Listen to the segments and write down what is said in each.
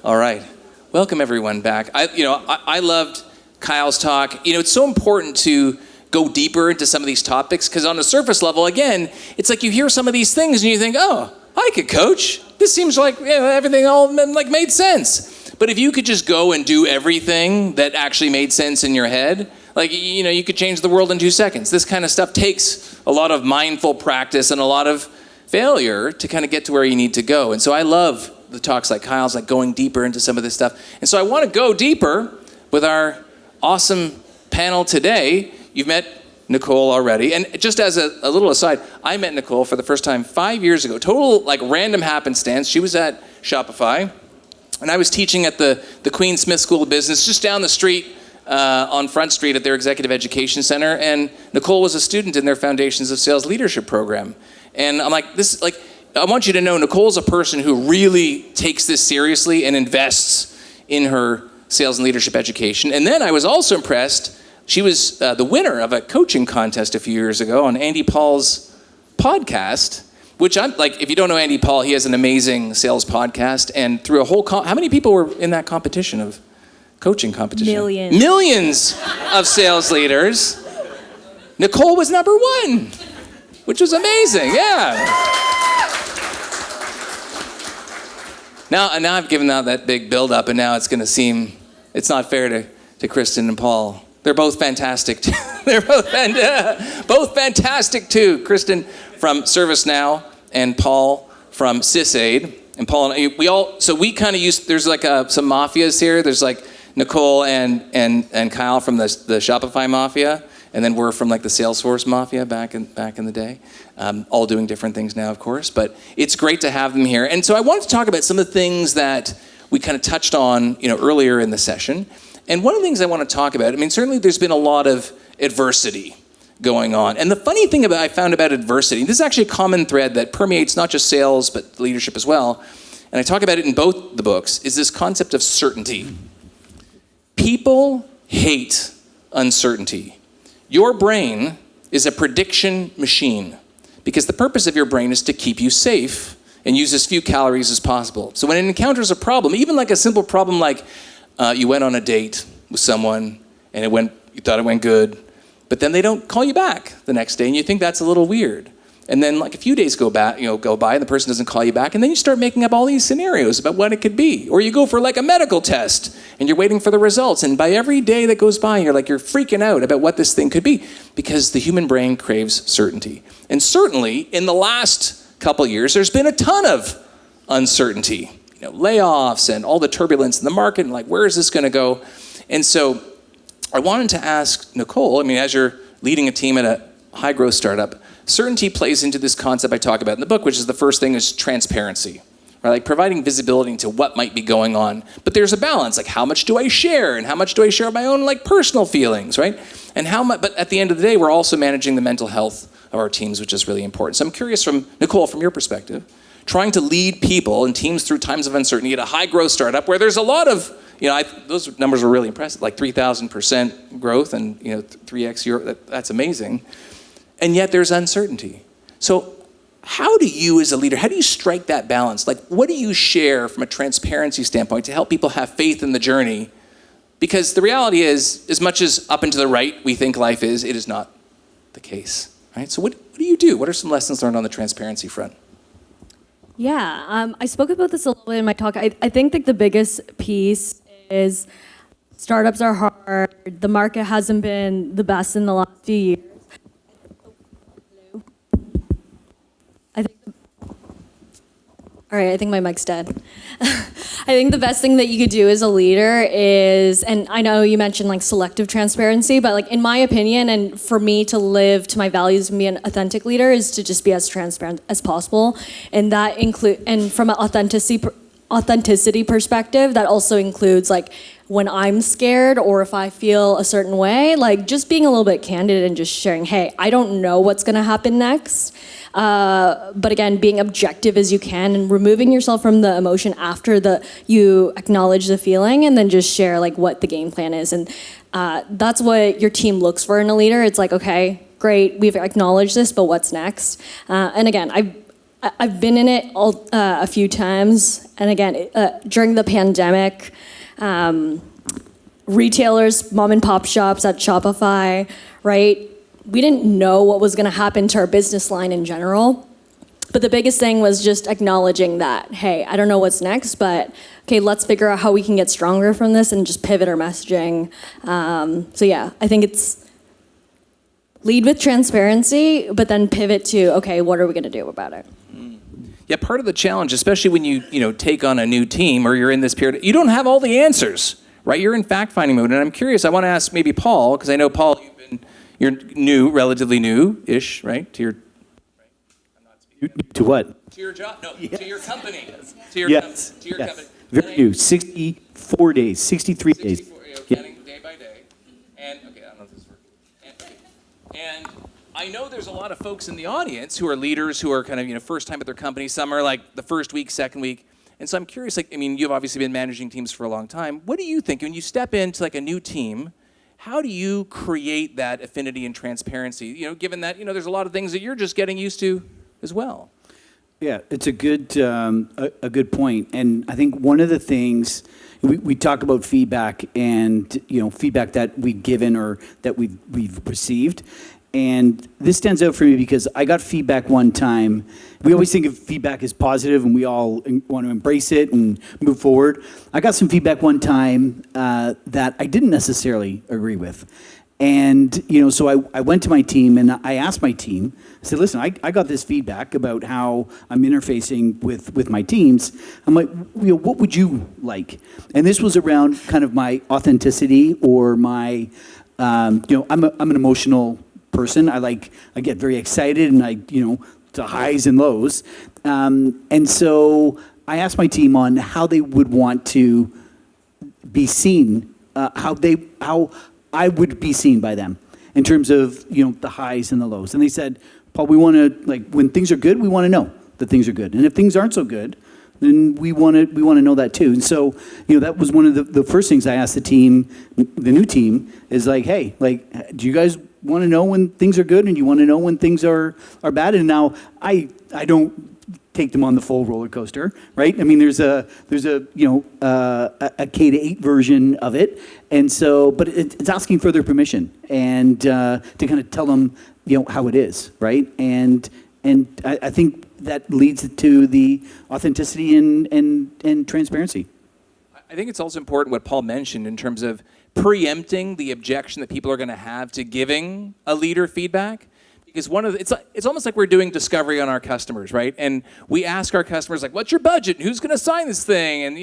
All right. Welcome everyone back. I loved Kyle's talk. It's so important to go deeper into some of these topics because on the surface level, again, it's like you hear some of these things and you think, oh, I could coach. This seems like everything all made sense. But if you could just go and do everything that actually made sense in your head, you could change the world in 2 seconds. This kind of stuff takes a lot of mindful practice and a lot of failure to kind of get to where you need to go. And so I love the talks like Kyle's, like going deeper into some of this stuff. And so I want to go deeper with our awesome panel today. You've met Nichole already. And just as a little aside, I met Nichole for the first time 5 years ago. Total random happenstance. She was at Shopify. And I was teaching at the Queen Smith School of Business just down the street on Front Street at their Executive Education Center. And Nichole was a student in their Foundations of Sales Leadership program. And I'm like, I want you to know Nichole's a person who really takes this seriously and invests in her sales and leadership education. And then I was also impressed. She was the winner of a coaching contest a few years ago on Andy Paul's podcast, which I'm like, if you don't know Andy Paul, he has an amazing sales podcast. And through a whole, how many people were in that competition of coaching competition? Millions. Millions of sales leaders. Nichole was number one, which was amazing, yeah. Now I've given out that big build-up, and now it's going to seem it's not fair to Cristin and Paul. They're both fantastic. They're both fantastic too. Cristin from ServiceNow and Paul from Sysaid. And Paul and we kind of use. There's some mafias here. There's Nichole and Kyle from the Shopify mafia. And then we're from the Salesforce Mafia back in the day, all doing different things now, of course. But it's great to have them here. And so I wanted to talk about some of the things that we kind of touched on, earlier in the session. And one of the things I want to talk about, certainly there's been a lot of adversity going on. And the funny thing I found about adversity, this is actually a common thread that permeates not just sales, but leadership as well. And I talk about it in both the books, is this concept of certainty. People hate uncertainty. Your brain is a prediction machine because the purpose of your brain is to keep you safe and use as few calories as possible. So when it encounters a problem, even a simple problem like you went on a date with someone and you thought it went good, but then they don't call you back the next day and you think that's a little weird. And then a few days go by and the person doesn't call you back, and then you start making up all these scenarios about what it could be. Or you go for a medical test and you're waiting for the results, and by every day that goes by you're freaking out about what this thing could be because the human brain craves certainty. And certainly in the last couple years there's been a ton of uncertainty, layoffs and all the turbulence in the market and where is this going to go? And so I wanted to ask Nichole, as you're leading a team at a high growth startup, certainty plays into this concept I talk about in the book, which is the first thing is transparency, right? Providing visibility into what might be going on. But there's a balance, how much do I share and how much do I share of my own personal feelings, right? And how much, but at the end of the day, we're also managing the mental health of our teams, which is really important. So I'm curious from Nichole, from your perspective, trying to lead people and teams through times of uncertainty at a high growth startup where there's a lot of, those numbers were really impressive, 3,000% growth and 3x your, that's amazing. And yet there's uncertainty. So how do you as a leader, how do you strike that balance? What do you share from a transparency standpoint to help people have faith in the journey? Because the reality is, as much as up and to the right we think life is, it is not the case, right? So what do you do? What are some lessons learned on the transparency front? Yeah, I spoke about this a little bit in my talk. I think the biggest piece is startups are hard. The market hasn't been the best in the last few years. I think my mic's dead. I think the best thing that you could do as a leader is, and I know you mentioned selective transparency, but in my opinion, and for me to live to my values and be an authentic leader is to just be as transparent as possible. And that and from an authenticity perspective, that also includes when I'm scared or if I feel a certain way, just being a little bit candid and just sharing, hey, I don't know what's gonna happen next. But again, being objective as you can and removing yourself from the emotion after you acknowledge the feeling and then just share what the game plan is. And that's what your team looks for in a leader. It's okay, great, we've acknowledged this, but what's next? And again, I've been in it a few times, and again, during the pandemic, retailers, mom and pop shops at Shopify, right? We didn't know what was going to happen to our business line in general. But the biggest thing was just acknowledging that, hey, I don't know what's next, but okay, let's figure out how we can get stronger from this and just pivot our messaging. So yeah, I think it's lead with transparency, but then pivot to, okay, what are we going to do about it? Yeah, part of the challenge, especially when you take on a new team or you're in this period, you don't have all the answers, right? You're in fact-finding mode. And I'm curious, I want to ask maybe Paul, because I know, Paul, you're new, relatively new-ish, right, to your... To what? To your job? No, Yes. To your company. Yes. To your, Yes. to your Yes. company. Very new. 64 days, 63 days. 64, Yeah. counting day by day. And, okay, I don't know if this is working. And I know there's a lot of folks in the audience who are leaders who are kind of, first time at their company. Some are like the first week, second week. And so I'm curious, you've obviously been managing teams for a long time. What do you think when you step into like a new team? How do you create that affinity and transparency? Given that, there's a lot of things that you're just getting used to as well. Yeah, it's a good point. And I think one of the things we talk about feedback and feedback that we've given or that we've received. And this stands out for me because I got feedback one time. We always think of feedback as positive and we all want to embrace it and move forward. I got some feedback one time that I didn't necessarily agree with. And, so I went to my team and I asked my team, I said, listen, I got this feedback about how I'm interfacing with my teams. I'm like, what would you like? And this was around kind of my authenticity or my, I'm an emotional person. I get very excited and to highs and lows. And so I asked my team on how they would want to be seen, how I would be seen by them in terms of, the highs and the lows. And they said, Paul, we want to, when things are good, we want to know that things are good. And if things aren't so good, then we want to know that too. And so, that was one of the first things I asked the team, the new team, is hey, do you guys want to know when things are good and you want to know when things are bad? And now I don't take them on the full roller coaster, right? There's a K to 8 version of it, and so, but it's asking for their permission and to kind of tell them, how it is, right? And I think that leads to the authenticity and transparency. I think it's also important what Paul mentioned in terms of preempting the objection that people are going to have to giving a leader feedback. Because it's almost like we're doing discovery on our customers, right? And we ask our customers, what's your budget? Who's going to sign this thing? And,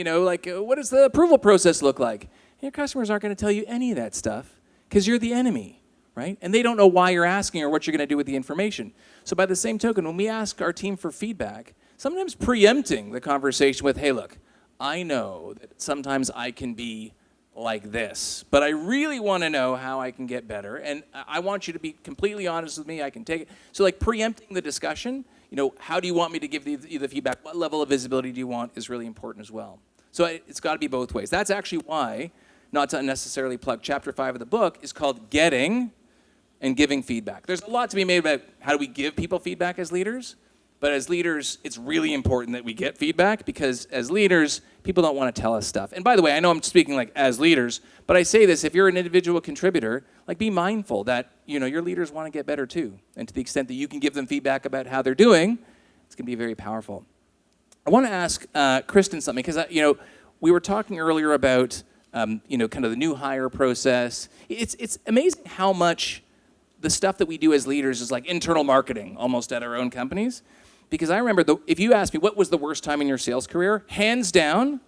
what does the approval process look like? And your customers aren't going to tell you any of that stuff because you're the enemy, right? And they don't know why you're asking or what you're going to do with the information. So by the same token, when we ask our team for feedback, sometimes preempting the conversation with, hey, look, I know that sometimes I can be like this, but I really want to know how I can get better, and I want you to be completely honest with me. I can take it. So preempting the discussion, how do you want me to give you the feedback? What level of visibility do you want is really important as well. So it's got to be both ways. That's actually why, not to unnecessarily plug, chapter 5 of the book is called Getting and Giving Feedback. There's a lot to be made about how do we give people feedback as leaders, but as leaders, it's really important that we get feedback because as leaders, people don't want to tell us stuff. And by the way, I know I'm speaking as leaders, but I say this, if you're an individual contributor, be mindful that, your leaders want to get better too. And to the extent that you can give them feedback about how they're doing, it's going to be very powerful. I want to ask Cristin something because, we were talking earlier about, kind of the new hire process. It's amazing how much the stuff that we do as leaders is internal marketing almost at our own companies. Because I remember, if you asked me what was the worst time in your sales career, hands down,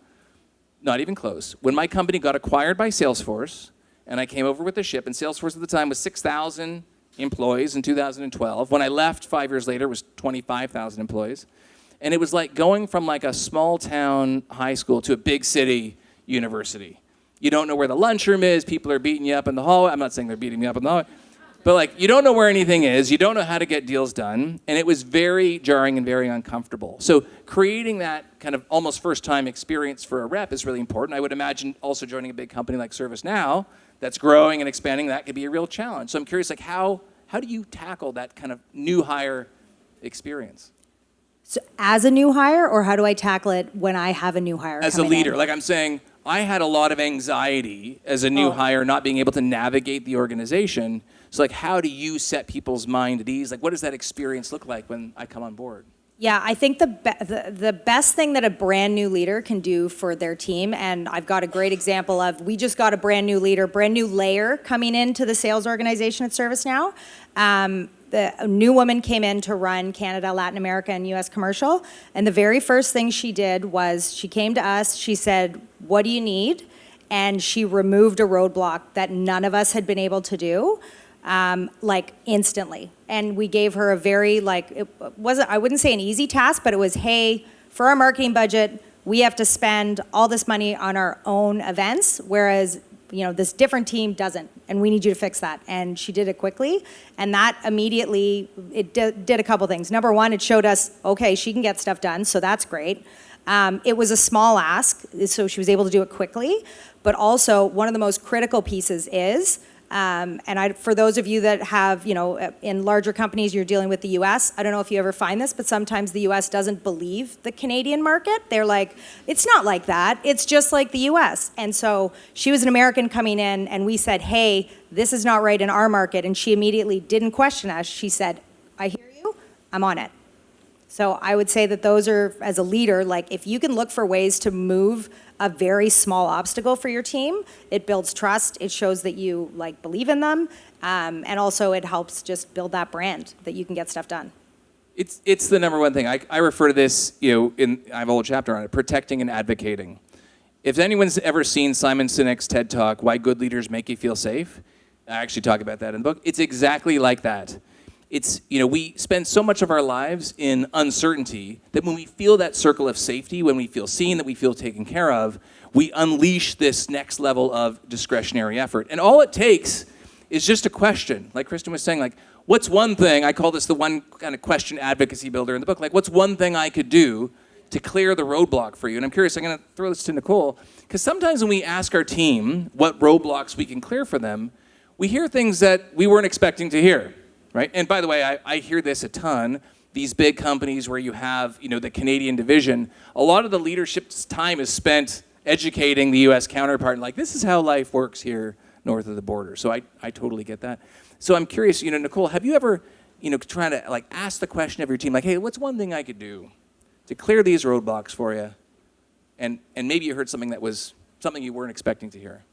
not even close. When my company got acquired by Salesforce, and I came over with the ship, and Salesforce at the time was 6,000 employees in 2012. When I left 5 years later, it was 25,000 employees. And it was like going from a small town high school to a big city university. You don't know where the lunchroom is. People are beating you up in the hallway. I'm not saying they're beating me up in the hallway. But you don't know where anything is, you don't know how to get deals done, and it was very jarring and very uncomfortable. So creating that kind of almost first-time experience for a rep is really important. I would imagine also joining a big company like ServiceNow that's growing and expanding, that could be a real challenge. So I'm curious, how do you tackle that kind of new hire experience? So as a new hire, or how do I tackle it when I have a new hire As a coming leader, in? like I'm saying, I had a lot of anxiety as a new hire, not being able to navigate the organization. So like, how do you set people's mind at ease? Like, what does that experience look like when I come on board? Yeah, I think the best thing that a brand new leader can do for their team, and I've got a great example of, we just got a brand new leader, brand new layer coming into the sales organization at ServiceNow. A new woman came in to run Canada, Latin America, and US commercial. And the very first thing she did was she came to us, she said, "What do you need?" And she removed a roadblock that none of us had been able to do. Like instantly. And we gave her a very, it wasn't, I wouldn't say an easy task, but it was, hey, for our marketing budget, we have to spend all this money on our own events, whereas, this different team doesn't, and we need you to fix that. And she did it quickly, and that immediately, it did a couple things. Number one, it showed us, okay, she can get stuff done, so that's great. It was a small ask, so she was able to do it quickly, but also one of the most critical pieces is, for those of you that have, in larger companies, you're dealing with the US, I don't know if you ever find this, but sometimes the US doesn't believe the Canadian market. They're like, it's not like that. It's just like the US. And so she was an American coming in, and we said, hey, this is not right in our market. And she immediately didn't question us. She said, I hear you, I'm on it. So I would say that those are, as a leader, if you can look for ways to move a very small obstacle for your team, it builds trust, it shows that you believe in them, and also it helps just build that brand that you can get stuff done. It's the number one thing. I refer to this, I have a whole chapter on it, protecting and advocating. If anyone's ever seen Simon Sinek's TED Talk, Why Good Leaders Make You Feel Safe, I actually talk about that in the book. It's exactly like that. It's, we spend so much of our lives in uncertainty that when we feel that circle of safety, when we feel seen, that we feel taken care of, we unleash this next level of discretionary effort. And all it takes is just a question. Like Cristin was saying, what's one thing, I call this the one kind of question advocacy builder in the book, what's one thing I could do to clear the roadblock for you? And I'm curious, I'm going to throw this to Nichole, because sometimes when we ask our team what roadblocks we can clear for them, we hear things that we weren't expecting to hear. Right? And by the way, I hear this a ton. These big companies where you have, the Canadian division, a lot of the leadership's time is spent educating the U.S. counterpart, this is how life works here north of the border. So I totally get that. So I'm curious, Nichole, have you ever, trying to ask the question of your team, hey, what's one thing I could do to clear these roadblocks for you? And maybe you heard something that was something you weren't expecting to hear.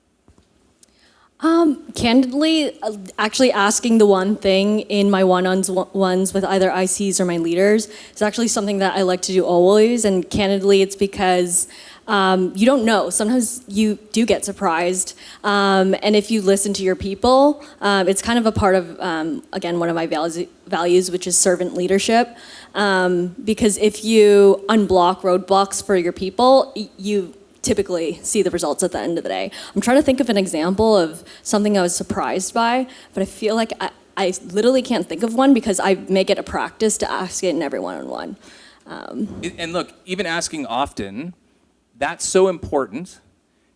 Candidly, actually asking the one thing in my one-on-ones with either ICs or my leaders is actually something that I like to do always. And candidly, it's because you don't know. Sometimes you do get surprised. And if you listen to your people, it's kind of a part of, again, one of my values, which is servant leadership. Because if you unblock roadblocks for your people, you typically see the results at the end of the day. I'm trying to think of an example of something I was surprised by, but I feel like I literally can't think of one because I make it a practice to ask it in every one-on-one. And look, even asking often, that's so important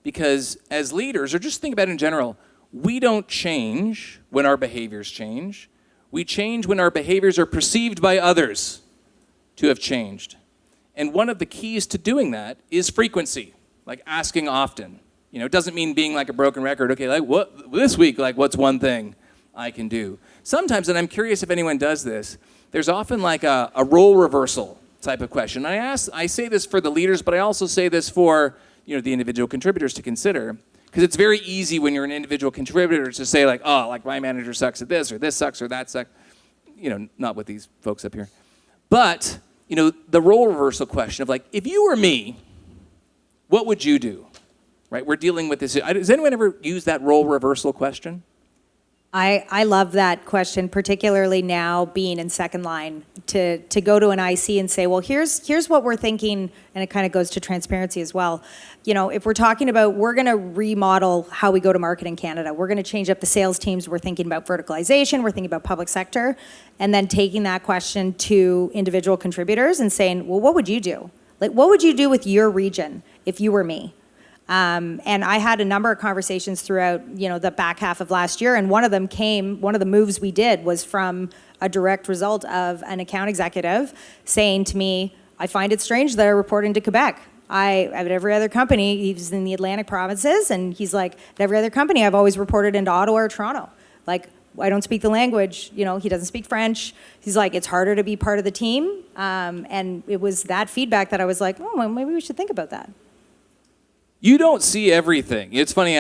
because as leaders, or just think about it in general, we don't change when our behaviors change. We change when our behaviors are perceived by others to have changed. And one of the keys to doing that is frequency. Asking often. It doesn't mean being like a broken record. Okay, what this week, what's one thing I can do? Sometimes, and I'm curious if anyone does this, there's often a role reversal type of question. I say this for the leaders, but I also say this for the individual contributors to consider. Because it's very easy when you're an individual contributor to say my manager sucks at this, or this sucks, or that sucks. Not with these folks up here. But, the role reversal question of if you were me, what would you do? Right? We're dealing with this. Does anyone ever use that role reversal question? I love that question, particularly now being in second line, to go to an IC and say, well, here's what we're thinking, and it kind of goes to transparency as well. If we're talking about, we're going to remodel how we go to market in Canada. We're going to change up the sales teams. We're thinking about verticalization. We're thinking about public sector. And then taking that question to individual contributors and saying, well, what would you do? What would you do with your region if you were me? And I had a number of conversations throughout, the back half of last year, and one of the moves we did was from a direct result of an account executive saying to me, I find it strange that I report into Quebec. At every other company, he's in the Atlantic provinces, and he's like, at every other company, I've always reported into Ottawa or Toronto. Like, I don't speak the language, he doesn't speak French. He's like, it's harder to be part of the team. And it was that feedback that I was like, well, maybe we should think about that. You don't see everything. It's funny,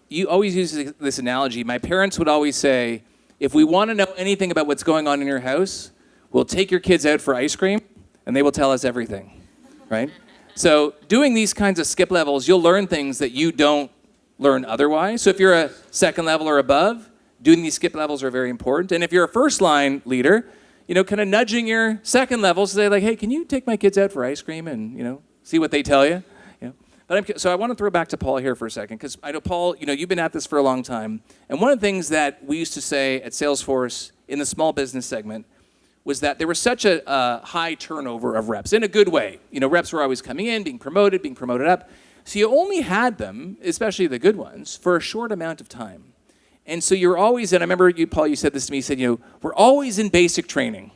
you always use this analogy. My parents would always say, if we want to know anything about what's going on in your house, we'll take your kids out for ice cream, and they will tell us everything, right? So doing these kinds of skip levels, you'll learn things that you don't learn otherwise. So if you're a second level or above, doing these skip levels are very important. And if you're a first line leader, kind of nudging your second levels to say like, hey, can you take my kids out for ice cream and, see what they tell you? So I want to throw back to Paul here for a second, because I know, Paul, you've been at this for a long time. And one of the things that we used to say at Salesforce in the small business segment was that there was such a high turnover of reps, in a good way. Reps were always coming in, being promoted up. So you only had them, especially the good ones, for a short amount of time. And so you're always, and I remember you, Paul, you said this to me, you said, we're always in basic training.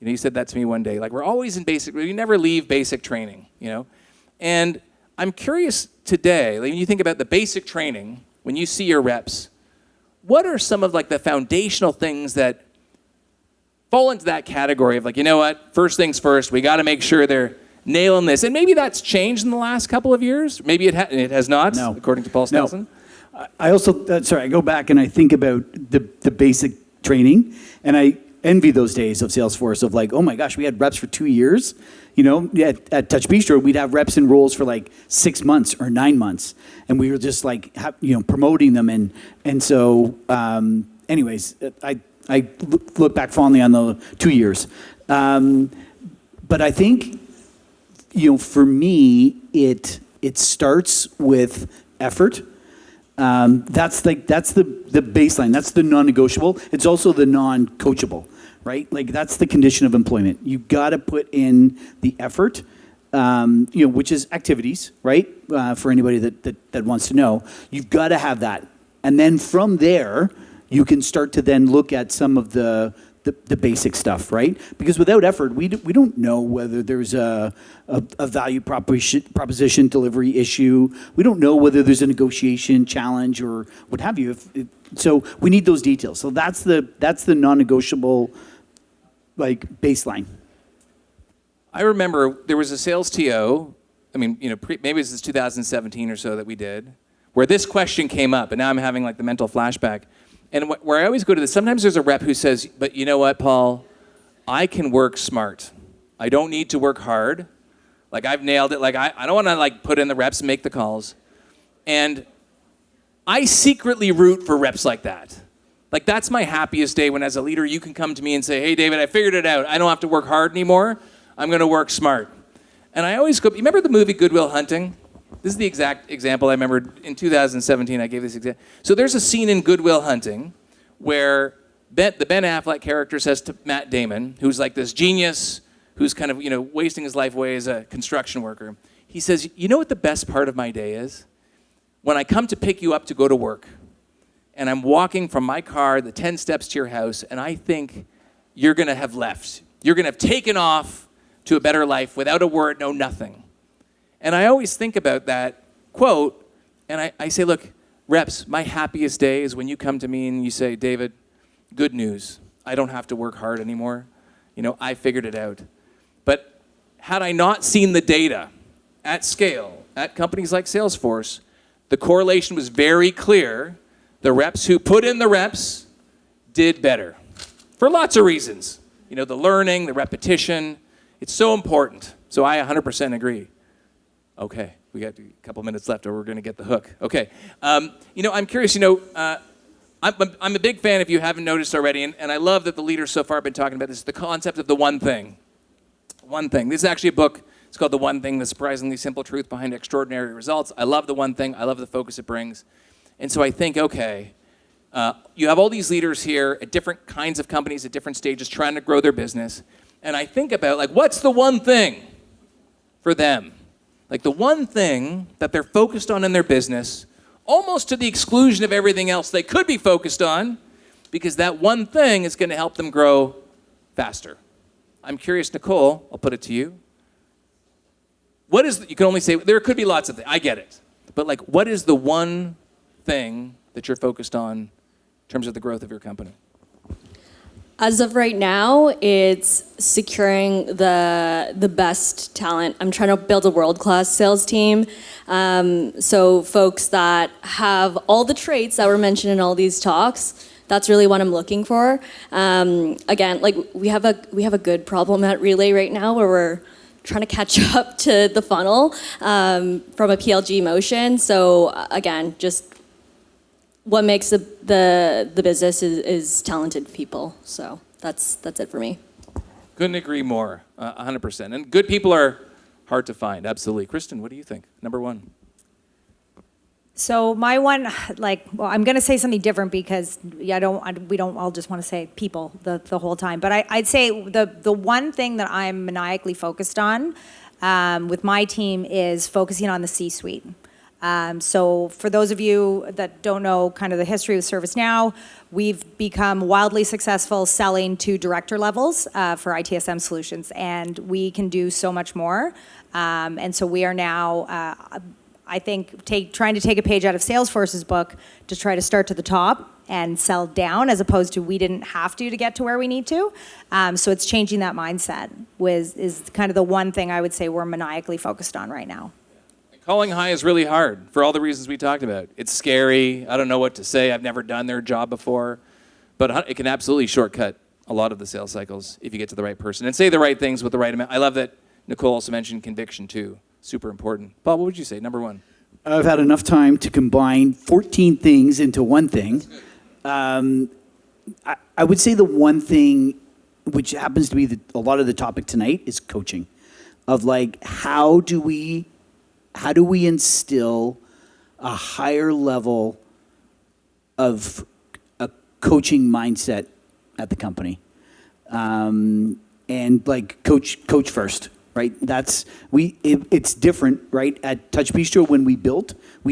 You said that to me one day, like, we're always in basic, we never leave basic training, And I'm curious today, when you think about the basic training, when you see your reps, what are some of like the foundational things that fall into that category of like, first things first, we got to make sure they're nailing this. And maybe that's changed in the last couple of years. Maybe it has not, No. according to Paul Snelson. No. I also, I go back and I think about the basic training, and I envy those days of Salesforce of like, oh my gosh, we had reps for 2 years. At Touch Bistro, we'd have reps in roles for like 6 months or 9 months, and we were just like, promoting them. And so, anyways, I look back fondly on the 2 years. But I think, for me, it starts with effort. That's the baseline. That's the non-negotiable. It's also the non-coachable, right? Like, that's the condition of employment. You got to put in the effort, which is activities, right? For anybody that wants to know, you've got to have that, and then from there, you can start to then look at some of the basic stuff, right? Because without effort, we don't know whether there's a value proposition delivery issue. We don't know whether there's a negotiation challenge or what have you. So we need those details. So that's the non-negotiable, like, baseline. I remember there was a sales TO, maybe this is 2017 or so that we did, where this question came up, and now I'm having like the mental flashback. And where I always go to this, sometimes there's a rep who says, but you know what, Paul? I can work smart. I don't need to work hard. Like, I've nailed it. Like, I don't want to like put in the reps and make the calls. And I secretly root for reps like that. Like, that's my happiest day when, as a leader, you can come to me and say, hey, David, I figured it out. I don't have to work hard anymore. I'm going to work smart. And I always go, you remember the movie Good Will Hunting? This is the exact example I remember in 2017. I gave this example. So there's a scene in Good Will Hunting where the Ben Affleck character says to Matt Damon, who's like this genius, who's kind of wasting his life away as a construction worker. He says, you know what the best part of my day is? When I come to pick you up to go to work, and I'm walking from my car the 10 steps to your house, and I think you're going to have left. You're going to have taken off to a better life without a word, no nothing. And I always think about that quote, and I say, look, reps, my happiest day is when you come to me and you say, David, good news. I don't have to work hard anymore. I figured it out. But had I not seen the data at scale, at companies like Salesforce, the correlation was very clear. The reps who put in the reps did better for lots of reasons. The learning, the repetition, it's so important. So I 100% agree. Okay, we got a couple minutes left or we're going to get the hook. Okay, I'm curious, I'm a big fan, if you haven't noticed already, and I love that the leaders so far have been talking about this, the concept of the one thing. One thing. This is actually a book. It's called The One Thing, The Surprisingly Simple Truth Behind Extraordinary Results. I love the one thing. I love the focus it brings. And so I think, okay, you have all these leaders here at different kinds of companies at different stages trying to grow their business. And I think about, like, what's the one thing for them? Like, the one thing that they're focused on in their business, almost to the exclusion of everything else they could be focused on, because that one thing is going to help them grow faster. I'm curious, Nichole, I'll put it to you. What is, you can only say, there could be lots of things, I get it. But like, what is the one thing that you're focused on in terms of the growth of your company? As of right now, it's securing the best talent. I'm trying to build a world-class sales team. So folks that have all the traits that were mentioned in all these talks, that's really what I'm looking for. Again, like we have a good problem at Relay right now where we're trying to catch up to the funnel from a PLG motion. So again, just what makes the business is talented people. So that's it for me. Couldn't agree more, 100%. And good people are hard to find, absolutely. Cristin, what do you think? Number one. So my one, I'm going to say something different because we don't all just want to say people the whole time. But I'd say the one thing that I'm maniacally focused on with my team is focusing on the C-suite. So for those of you that don't know kind of the history of ServiceNow, we've become wildly successful selling to director levels for ITSM solutions, and we can do so much more. And so we are now, I think, trying to take a page out of Salesforce's book to try to start to the top and sell down, as opposed to we didn't have to get to where we need to. So it's changing that mindset is kind of the one thing I would say we're maniacally focused on right now. Calling high is really hard for all the reasons we talked about. It's scary. I don't know what to say. I've never done their job before. But it can absolutely shortcut a lot of the sales cycles if you get to the right person and say the right things with the right amount. I love that Nichole also mentioned conviction too. Super important. Paul, what would you say? Number one. I've had enough time to combine 14 things into one thing. I would say the one thing, which happens to be a lot of the topic tonight, is coaching. Of like, how do we instill a higher level of a coaching mindset at the company? And like coach first, right? It's different, right? At Touch Bistro, when we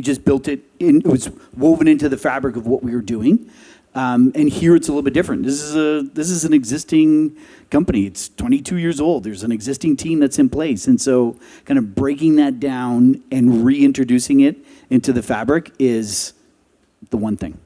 just built it it was woven into the fabric of what we were doing. And here it's a little bit different. This is an existing company. It's 22 years old. There's an existing team that's in place. And so kind of breaking that down and reintroducing it into the fabric is the one thing.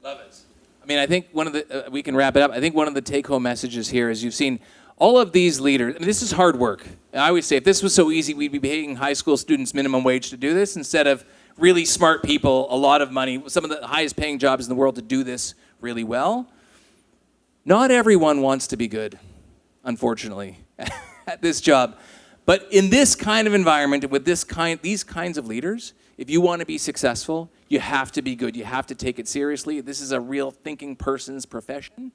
Love it. I mean, I think one of the, we can wrap it up. I think one of the take-home messages here is you've seen all of these leaders. I mean, this is hard work. I always say if this was so easy, we'd be paying high school students minimum wage to do this instead of really smart people, a lot of money, some of the highest paying jobs in the world to do this really well. Not everyone wants to be good, unfortunately, at this job. But in this kind of environment, with these kinds of leaders, if you want to be successful, you have to be good. You have to take it seriously. This is a real thinking person's profession.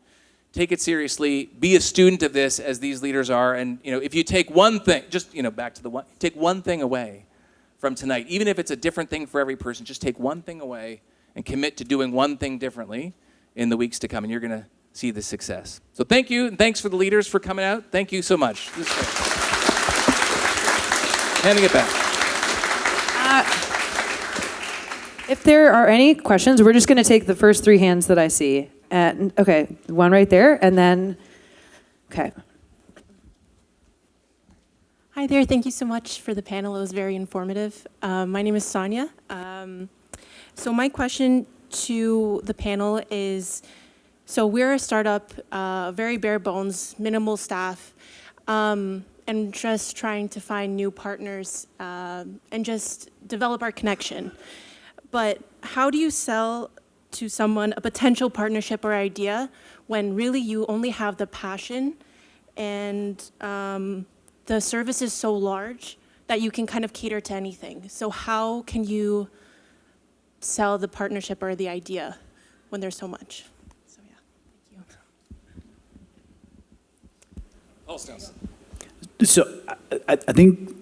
Take it seriously. Be a student of this as these leaders are. And if you take one thing, just back to the one, take one thing away from tonight, even if it's a different thing for every person, just take one thing away and commit to doing one thing differently in the weeks to come, and you're going to see the success. So thank you, and thanks for the leaders for coming out. Thank you so much. This is great. Handing it back. If there are any questions, we're just going to take the first three hands that I see. Okay, one right there, and then, okay. Hi there, thank you so much for the panel. It was very informative. My name is Sonia. So my question to the panel is, so we're a startup, very bare bones, minimal staff, and just trying to find new partners and just develop our connection. But how do you sell to someone a potential partnership or idea when really you only have the passion and the service is so large that you can kind of cater to anything? So how can you sell the partnership or the idea when there's so much? So yeah, thank you. Paul Snelson. So I think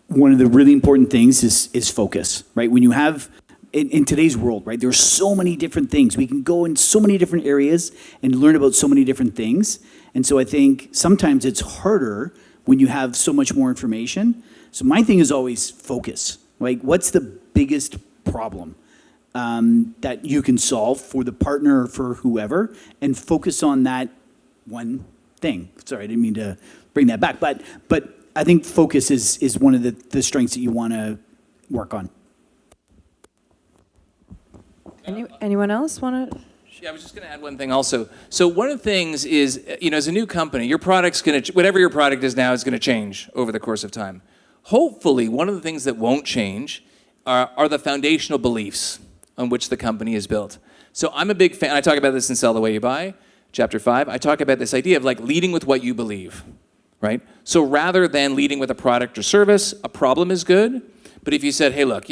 one of the really important things is focus, right? When you have, in today's world, right, there's so many different things. We can go in so many different areas and learn about so many different things. And so I think sometimes it's harder when you have so much more information. So my thing is always focus. Like, what's the biggest problem? that you can solve for the partner or for whoever, and focus on that one thing. Sorry, I didn't mean to bring that back, but I think focus is one of the strengths that you want to work on. Anyone else want to? Yeah, I was just going to add one thing also. So one of the things is, as a new company, your product's going to, whatever your product is now, is going to change over the course of time. Hopefully, one of the things that won't change are the foundational beliefs on which the company is built. So I'm a big fan, I talk about this in Sell the Way You Buy, Chapter 5. I talk about this idea of like leading with what you believe, right? So rather than leading with a product or service, a problem is good. But if you said, hey, look,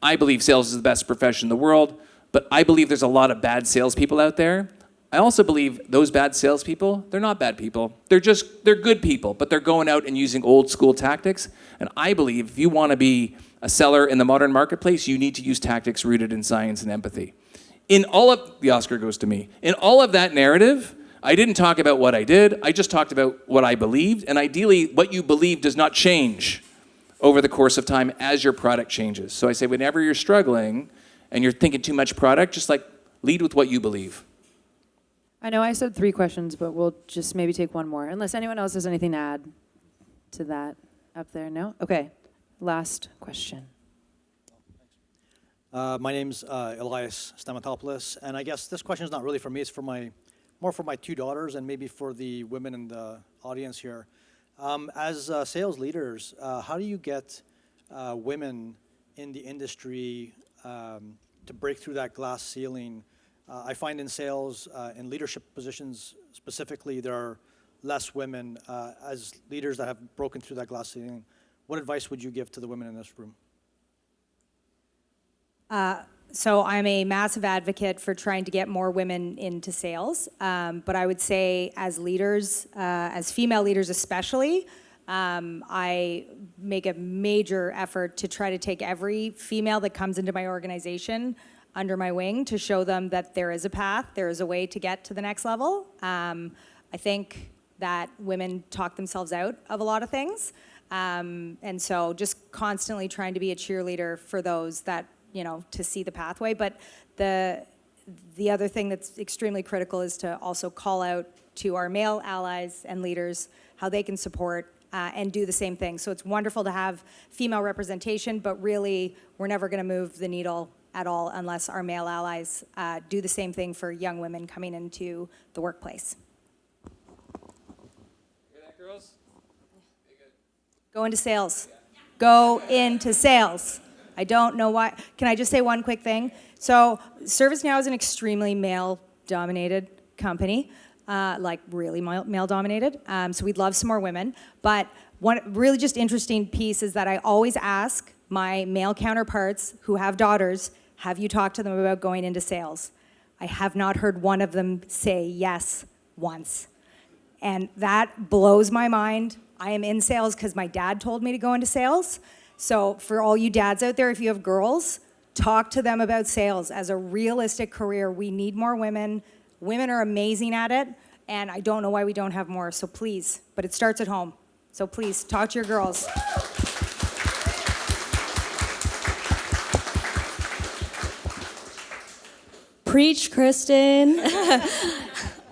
I believe sales is the best profession in the world, but I believe there's a lot of bad salespeople out there. I also believe those bad salespeople, they're not bad people. They're good people, but they're going out and using old school tactics. And I believe if you want to be a seller in the modern marketplace, you need to use tactics rooted in science and empathy. In all of, the Oscar goes to me, in all of that narrative, I didn't talk about what I did, I just talked about what I believed, and ideally, what you believe does not change over the course of time as your product changes. So I say, whenever you're struggling and you're thinking too much product, just like lead with what you believe. I know I said 3 questions, but we'll just maybe take one more, unless anyone else has anything to add to that up there. No? Okay. Last question. My name's Elias Stamatopoulos, and I guess this question is not really for me. It's for more for my 2 daughters, and maybe for the women in the audience here. As sales leaders, how do you get women in the industry to break through that glass ceiling? I find in sales, in leadership positions specifically, there are less women. As leaders that have broken through that glass ceiling, what advice would you give to the women in this room? So I'm a massive advocate for trying to get more women into sales. But I would say as leaders, as female leaders especially, I make a major effort to try to take every female that comes into my organization under my wing to show them that there is a path, there is a way to get to the next level. I think that women talk themselves out of a lot of things. And so just constantly trying to be a cheerleader for those that, to see the pathway. But the other thing that's extremely critical is to also call out to our male allies and leaders how they can support and do the same thing. So it's wonderful to have female representation, but really we're never going to move the needle at all unless our male allies do the same thing for young women coming into the workplace. Hear that, girls? Go into sales. Go into sales. I don't know why. Can I just say one quick thing? So ServiceNow is an extremely male-dominated company, like really male-dominated. So we'd love some more women. But one really just interesting piece is that I always ask my male counterparts who have daughters, have you talked to them about going into sales? I have not heard one of them say yes once. And that blows my mind. I am in sales because my dad told me to go into sales. So for all you dads out there, if you have girls, talk to them about sales as a realistic career. We need more women. Women are amazing at it, and I don't know why we don't have more. So please, but it starts at home. So please, talk to your girls. Preach, Cristin.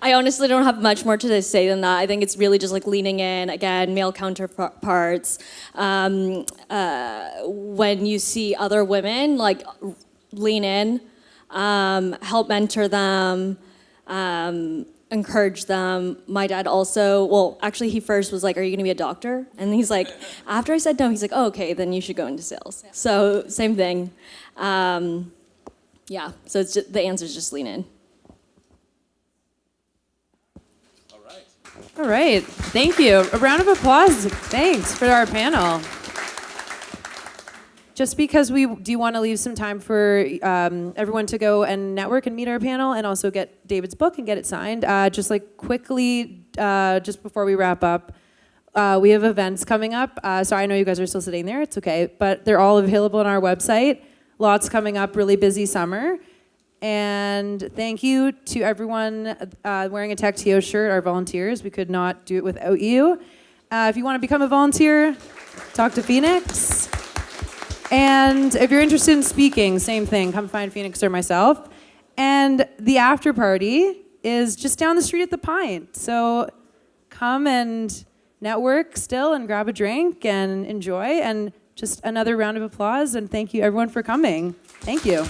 I honestly don't have much more to say than that. I think it's really just like leaning in, again, male counterparts. When you see other women, like lean in, help mentor them, encourage them. My dad also, well, actually he first was like, are you gonna be a doctor? And he's like, after I said no, he's like, oh, okay, then you should go into sales. Yeah. So same thing. Yeah, so it's just, the answer is just lean in. All right, thank you. A round of applause, thanks, for our panel. Just because we do want to leave some time for everyone to go and network and meet our panel and also get David's book and get it signed, just like quickly, just before we wrap up, we have events coming up. So I know you guys are still sitting there, it's okay, but they're all available on our website. Lots coming up, really busy summer. And thank you to everyone wearing a TechTO shirt, our volunteers. We could not do it without you. If you want to become a volunteer, talk to Phoenix. And if you're interested in speaking, same thing. Come find Phoenix or myself. And the after party is just down the street at the Pint. So come and network still and grab a drink and enjoy. And just another round of applause. And thank you, everyone, for coming. Thank you.